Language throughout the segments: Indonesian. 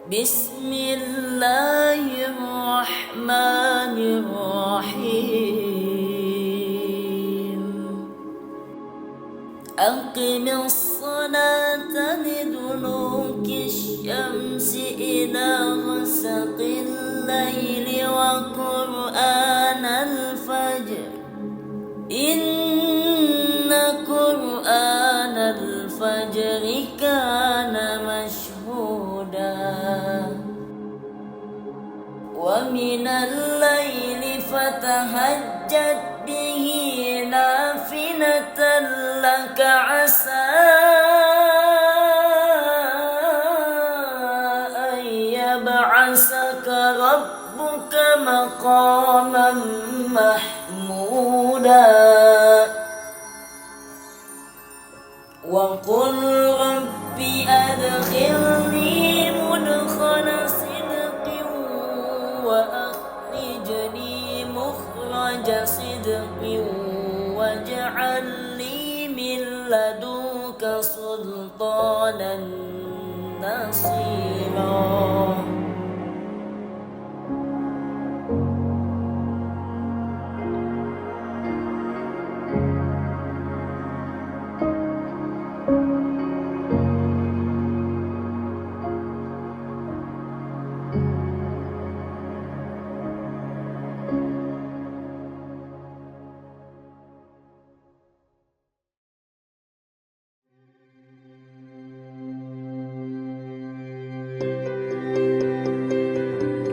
Bismillahirrahmanirrahim. Aqimis salata liduluki syamsi ila ghasaqil laili wa qur'anal fajr. Inna qur'anal fajri kana mashhuda. Wa minal laili fatahajjad bihi nafilatan laka asa an yab'asaka rabbuka maqaman mahmuda. Wa qul rabbi adkhilni mudkhala sidqin wa akhrijni mukhraja sidqin waj'al li min ladunka sultanan nasira.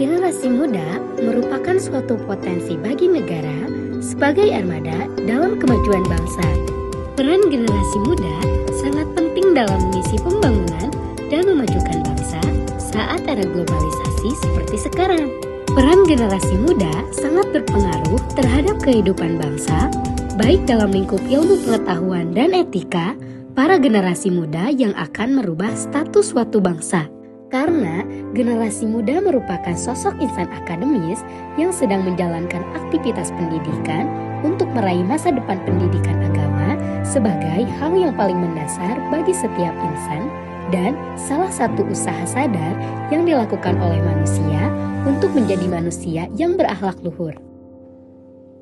Generasi muda merupakan suatu potensi bagi negara sebagai armada dalam kemajuan bangsa. Peran generasi muda sangat penting dalam misi pembangunan dan memajukan bangsa saat era globalisasi seperti sekarang. Peran generasi muda sangat berpengaruh terhadap kehidupan bangsa, baik dalam lingkup ilmu pengetahuan dan etika para generasi muda yang akan merubah status suatu bangsa. Karena generasi muda merupakan sosok insan akademis yang sedang menjalankan aktivitas pendidikan untuk meraih masa depan pendidikan agama sebagai hal yang paling mendasar bagi setiap insan dan salah satu usaha sadar yang dilakukan oleh manusia untuk menjadi manusia yang berakhlak luhur.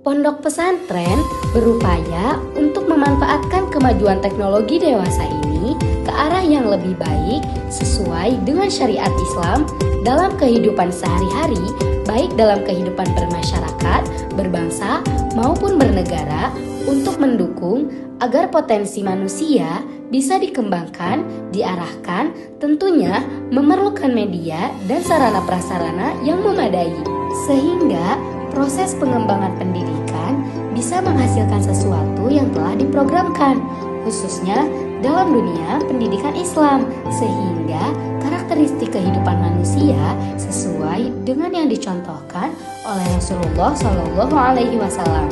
Pondok pesantren berupaya untuk memanfaatkan kemajuan teknologi dewasa ini ke arah yang lebih baik sesuai dengan syariat Islam dalam kehidupan sehari-hari, baik dalam kehidupan bermasyarakat, berbangsa, maupun bernegara untuk mendukung agar potensi manusia bisa dikembangkan, diarahkan, tentunya memerlukan media dan sarana prasarana yang memadai, sehingga proses pengembangan pendidikan bisa menghasilkan sesuatu yang telah diprogramkan, khususnya dalam dunia pendidikan Islam, sehingga karakteristik kehidupan manusia sesuai dengan yang dicontohkan oleh Rasulullah Shallallahu Alaihi Wasallam.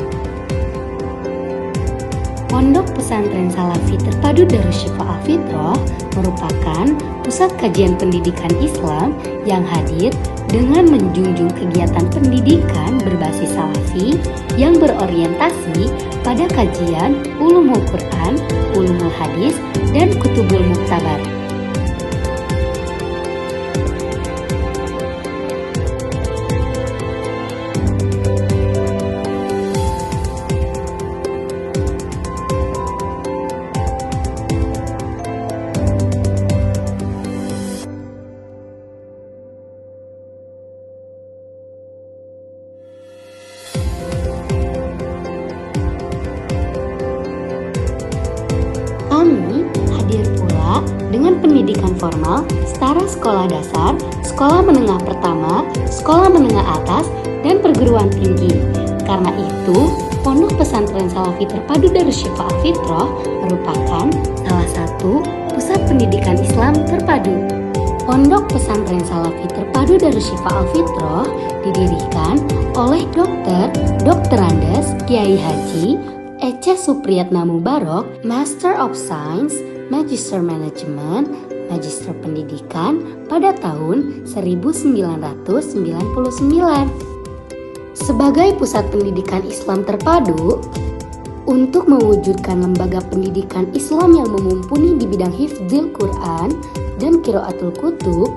Pondok Pesantren Salafi Terpadu Darushifa Al-Fitrah merupakan pusat kajian pendidikan Islam yang hadir dengan menjunjung kegiatan pendidikan berbasis salafi yang berorientasi pada kajian ulumul Quran, ulumul hadis, dan kutubul muktabar. Kami hadir pula dengan pendidikan formal setara sekolah dasar, sekolah menengah pertama, sekolah menengah atas, dan perguruan tinggi. Karena itu, Pondok Pesantren Salafi Terpadu Darushifa Al-Fitrah merupakan salah satu pusat pendidikan Islam terpadu. Pondok Pesantren Salafi Terpadu Darushifa Al-Fitrah didirikan oleh Dr. Andes Kiai Haji Ece Supriyatna Mubarok, Master of Science, Magister Management, Magister Pendidikan pada tahun 1999. Sebagai pusat pendidikan Islam terpadu, untuk mewujudkan lembaga pendidikan Islam yang mumpuni di bidang hifdzil Quran dan qiraatul kutub,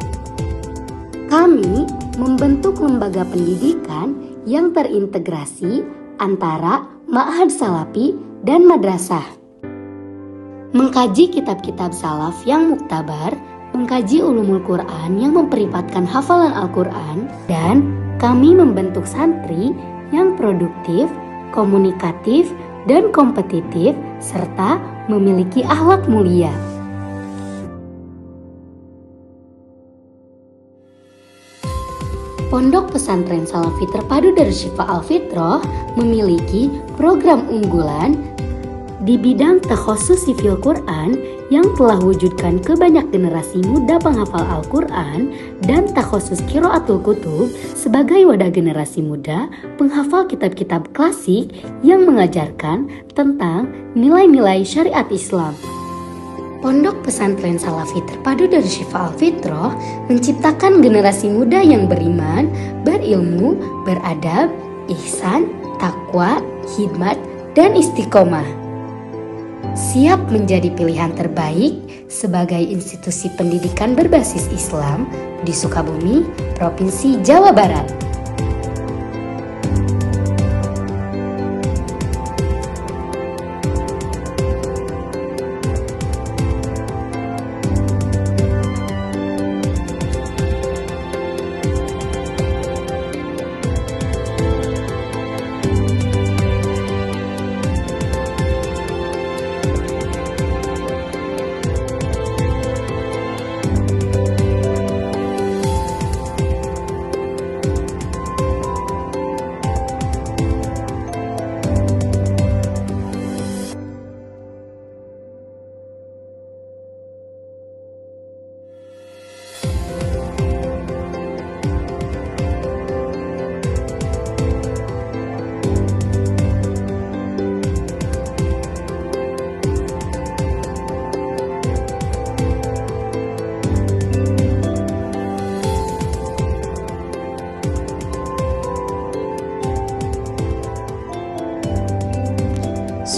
Kami membentuk lembaga pendidikan yang terintegrasi antara ma'had salafi dan madrasah. Mengkaji kitab-kitab salaf yang muktabar, mengkaji ulumul Quran yang memperlihatkan hafalan Al-Quran, dan kami membentuk santri yang produktif, komunikatif, dan kompetitif, serta memiliki akhlak mulia. Pondok Pesantren Salafi Terpadu Darushifa Al-Fitrah memiliki program unggulan di bidang takhosus sifil Quran yang telah wujudkan ke banyak generasi muda penghafal Al-Quran dan takhosus qiraatul kutub sebagai wadah generasi muda penghafal kitab-kitab klasik yang mengajarkan tentang nilai-nilai syariat Islam. Pondok Pesantren Salafi Terpadu Darushifa Al-Fitrah menciptakan generasi muda yang beriman, berilmu, beradab, ihsan, takwa, hikmat, dan istiqomah. Siap menjadi pilihan terbaik sebagai institusi pendidikan berbasis Islam di Sukabumi, Provinsi Jawa Barat.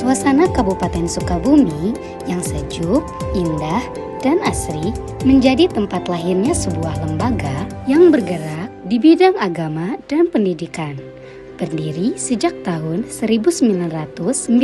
Suasana Kabupaten Sukabumi yang sejuk, indah, dan asri menjadi tempat lahirnya sebuah lembaga yang bergerak di bidang agama dan pendidikan. Berdiri sejak tahun 1999.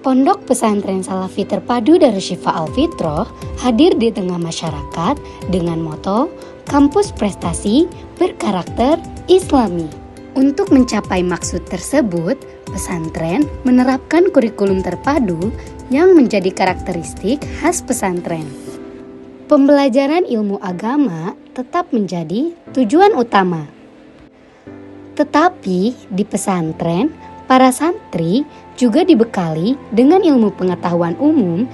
Pondok Pesantren Salafi Terpadu Darushifa Al-Fitrah hadir di tengah masyarakat dengan moto Kampus Prestasi Berkarakter Islami. Untuk mencapai maksud tersebut, pesantren menerapkan kurikulum terpadu yang menjadi karakteristik khas pesantren. Pembelajaran ilmu agama tetap menjadi tujuan utama. Tetapi di pesantren, para santri juga dibekali dengan ilmu pengetahuan umum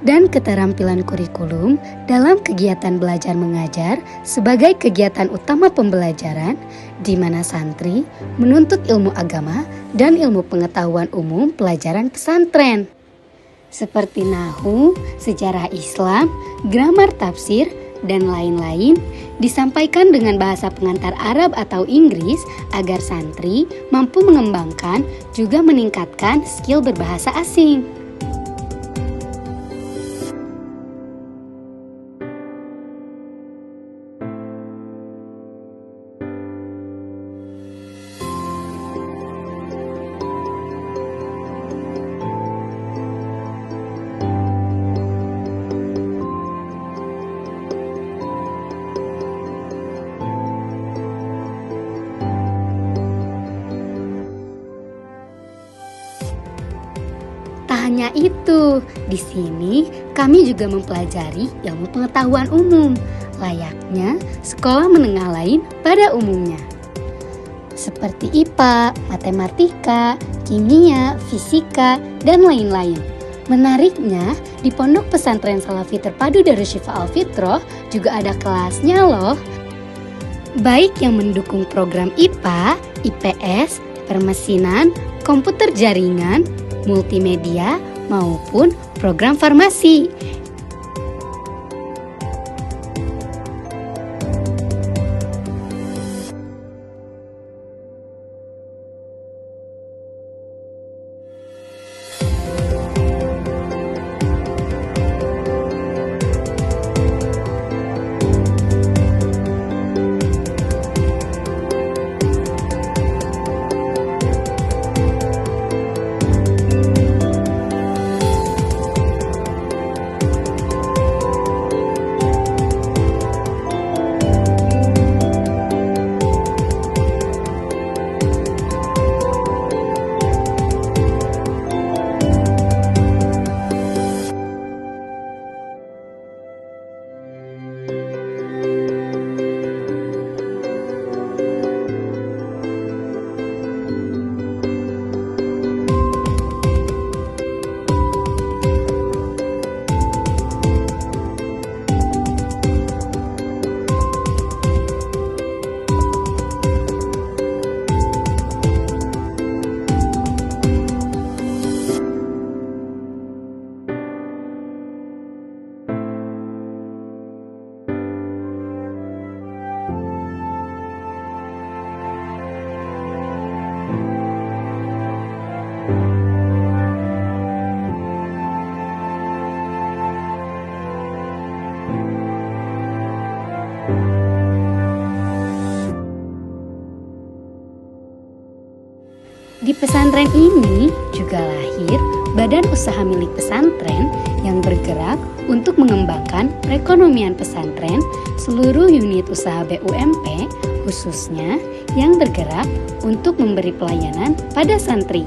dan keterampilan kurikulum dalam kegiatan belajar mengajar sebagai kegiatan utama pembelajaran, di mana santri menuntut ilmu agama dan ilmu pengetahuan umum pelajaran pesantren seperti nahwu, sejarah Islam, gramar tafsir, dan lain-lain disampaikan dengan bahasa pengantar Arab atau Inggris agar santri mampu mengembangkan juga meningkatkan skill berbahasa asing. Tak hanya itu, di sini kami juga mempelajari ilmu pengetahuan umum, layaknya sekolah menengah lain pada umumnya. Seperti IPA, matematika, kimia, fisika, dan lain-lain. Menariknya, di Pondok Pesantren Salafi Terpadu Darushifa Al-Fitrah juga ada kelasnya loh. Baik yang mendukung program IPA, IPS, permesinan, komputer jaringan, multimedia, maupun program farmasi. Di pesantren ini juga lahir badan usaha milik pesantren yang bergerak untuk mengembangkan perekonomian pesantren seluruh unit usaha BUMP, khususnya yang bergerak untuk memberi pelayanan pada santri.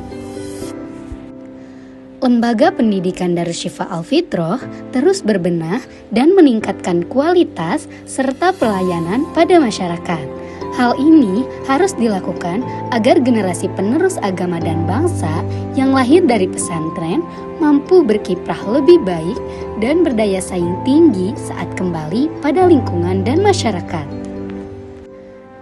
Lembaga Pendidikan Darussyifa Al-Fitroh terus berbenah dan meningkatkan kualitas serta pelayanan pada masyarakat. Hal ini harus dilakukan agar generasi penerus agama dan bangsa yang lahir dari pesantren mampu berkiprah lebih baik dan berdaya saing tinggi saat kembali pada lingkungan dan masyarakat.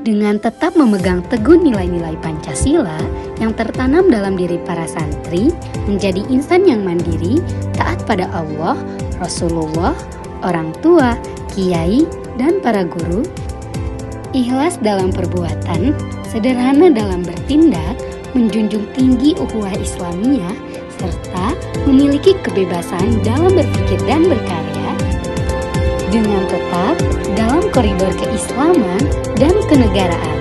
Dengan tetap memegang teguh nilai-nilai Pancasila yang tertanam dalam diri para santri, menjadi insan yang mandiri, taat pada Allah, Rasulullah, orang tua, kiai, dan para guru, ikhlas dalam perbuatan, sederhana dalam bertindak, menjunjung tinggi ukhuwah Islamiyah, serta memiliki kebebasan dalam berpikir dan berkarya, dengan tetap dalam koridor keislaman dan kenegaraan.